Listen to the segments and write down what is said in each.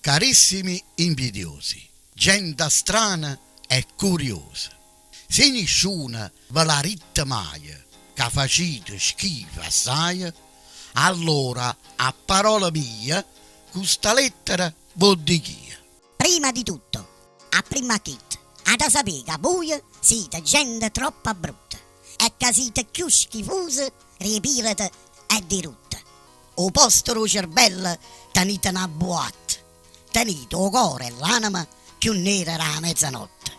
Carissimi invidiosi, gente strana e curiosa, se nessuno ve la ritta mai, che facite schifo assai, allora a parola mia, questa lettera vuol dire. Prima di tutto, a prima chit, ad sapere che voi siete gente troppo brutta e che siete più schifosi, riepilate e dirutte. O vostro cervello tenete una boatta, tenete il cuore e l'anima più nera la mezzanotte.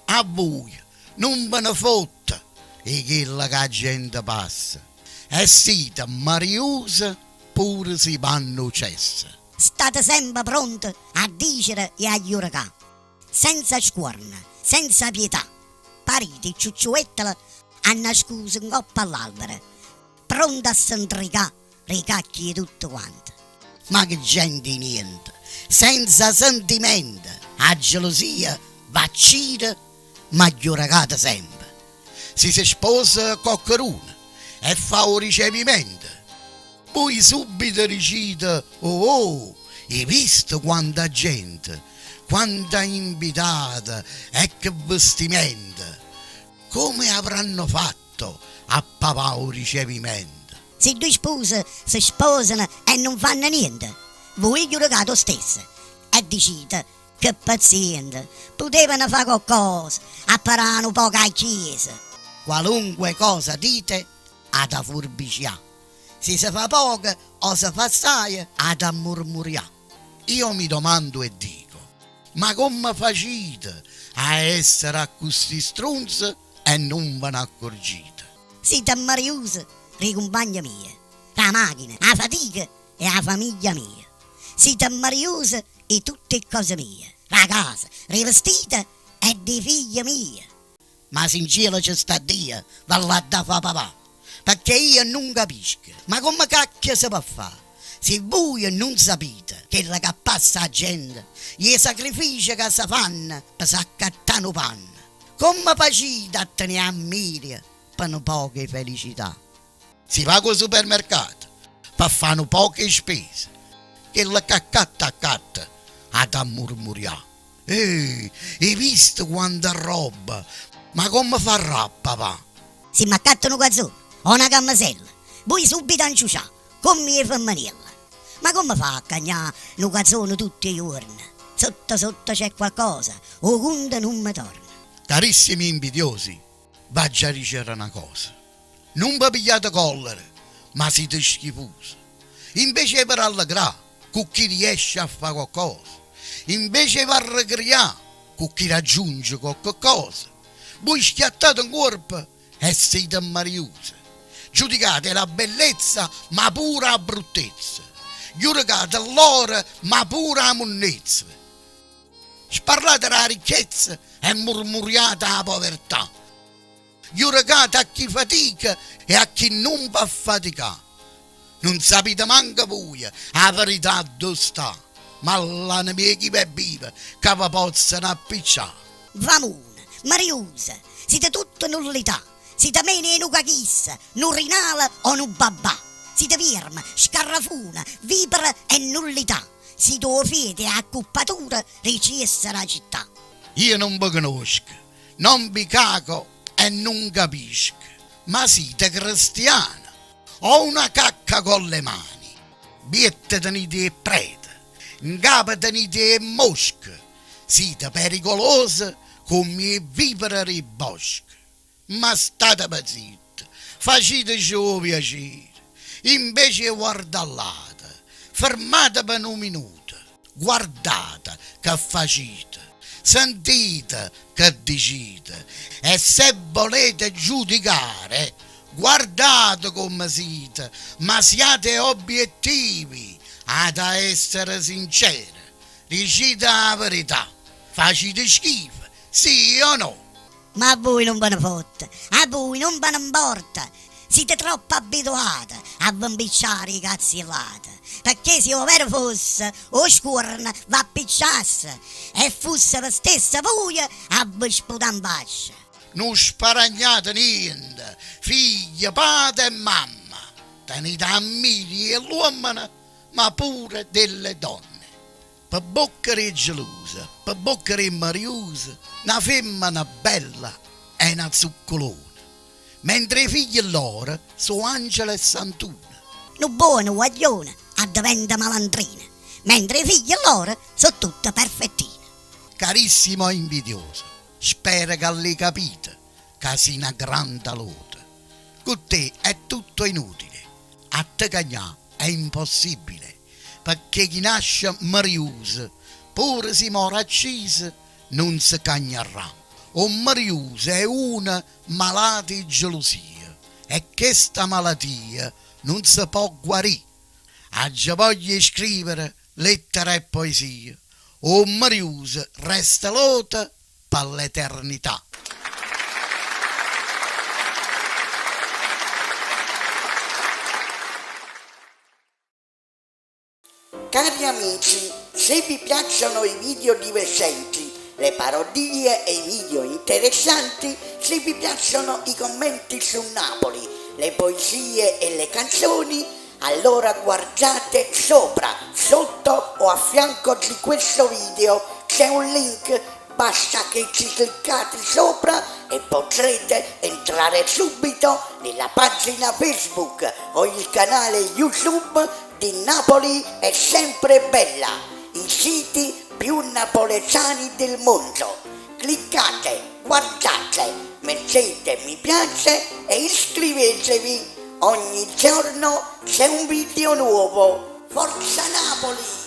A voi non ve ne fotte e quella che la gente passa, e siete mariose pure si vanno cessa. State sempre pronti a dicere e a giurare, senza scorna, senza pietà. Parite ciucciuettele a nascuso in coppa all'albero, pronti a s'intricare, ricacchi tutto quanto. Ma che gente niente, senza sentimento, a gelosia, vaccina, ma giurate sempre. Si sposa qualcuno e fa un ricevimento, poi subito dicite: oh, hai visto quanta gente, quanta invitata e che vestimenta, come avranno fatto a pagare un ricevimento? Se due spose si sposano e non fanno niente, voi giurate lo stesso e dicite che paziente, potevano fare qualcosa, apparare un po' a chiesa. Qualunque cosa dite, ad a furbicià. Se si fa poco o si fa assai, ad a murmurià. Io mi domando e dico: ma come facite a essere così strunzi e non ve ne accorgite? Siete mariusi, ricompagna mia, la macchina, la fatica e la famiglia mia. Siete mariusi e tutte cose mie, la casa, rivestita e di figlie mie. Ma se in cielo ci sta Dio, va là da fa papà, perché io non capisco, ma come cacchio si può fare? Se voi non sapete quello che passa a gente, i sacrifici che si fanno per s'accattare un panno, come facete a tenere a mire per poche felicità? Si va al supermercato per fare poche spese, quello che accatta ad a murmuriare. Hai visto quanta roba? Ma come farà papà? Se mi accattano un cazzone o una cammasella, voi subito inciucià, come le femminelle. Ma come fa a cagnare un cazzone tutti i giorni? Sotto c'è qualcosa, o conto non mi torna. Carissimi invidiosi, vaggia a dicere una cosa: non vi pigliate collere, ma siete schifosi. Invece per allegrare con chi riesce a fare qualcosa, invece per ricreare con chi raggiunge qualcosa, voi schiattate un corpo e siete mariose. Giudicate la bellezza ma pure la bruttezza. Giudicate l'oro ma pure la monnezza. Sparlate la ricchezza e murmuriate la povertà. Giudicate a chi fatica e a chi non va a faticare. Non sapete manco voi la verità dove sta, ma l'animichi per vive che vi possono appicciare. Vamuna, mariusa, siete tutte nullità, siete meno in uca chissa, non rinala o non babà, siete firma, scarrafuna, vipera e nullità, siete o fede a accuppatura ricessa la città. Io non vi conosco, non vi cago e non capisco, ma siete cristiani o una cacca con le mani, biette tenete e prete, in capo tenete e mosche, siete pericolose come i vipere dei boschi. Ma state zitti, faceteci un piacere, invece guardate, fermate per un minuto, guardate che facete, sentite che dicite, e se volete giudicare, guardate come siete, ma siate obiettivi, ad essere sinceri, dicite la verità, facete schifo, sì o no? Ma a voi non ve ne fotte, a voi non ve ne importa, siete troppo abituati a bambicciare i cazzillate, perché se vero fosse, o scuorna va a picciasse, e fosse la stessa voi a vi sputare in bascia. Non sparagnate niente, figlia, padre e mamma, tenete ammiri e l'uomo, ma pure delle donne. per boccare gelosa, per boccare mariosa, una femmina bella e una zuccolona, mentre i figli loro sono Angela e Santuna. No buono guaglione addiventa malandrina, mentre i figli loro sono tutte perfettine. Carissimo invidioso, spero che l'hai capito, che sei una grande lode. Con te è tutto inutile, a te cagnà è impossibile, perché chi nasce mariuso, pure si muore acceso, non si cagnerà. Un mariuso è una malata di gelosia, e questa malattia non si può guarire. Oggi voglio scrivere lettere e poesie, un mariuso resta lota per l'eternità. Cari amici, se vi piacciono i video divertenti, le parodie e i video interessanti, se vi piacciono i commenti su Napoli, le poesie e le canzoni, allora guardate sopra, sotto o a fianco di questo video c'è un link, basta che ci cliccate sopra e potrete entrare subito nella pagina Facebook o il canale YouTube di Napoli è sempre bella, i siti più napoletani del mondo. Cliccate, guardate, mettete mi piace e iscrivetevi. Ogni giorno c'è un video nuovo. Forza Napoli!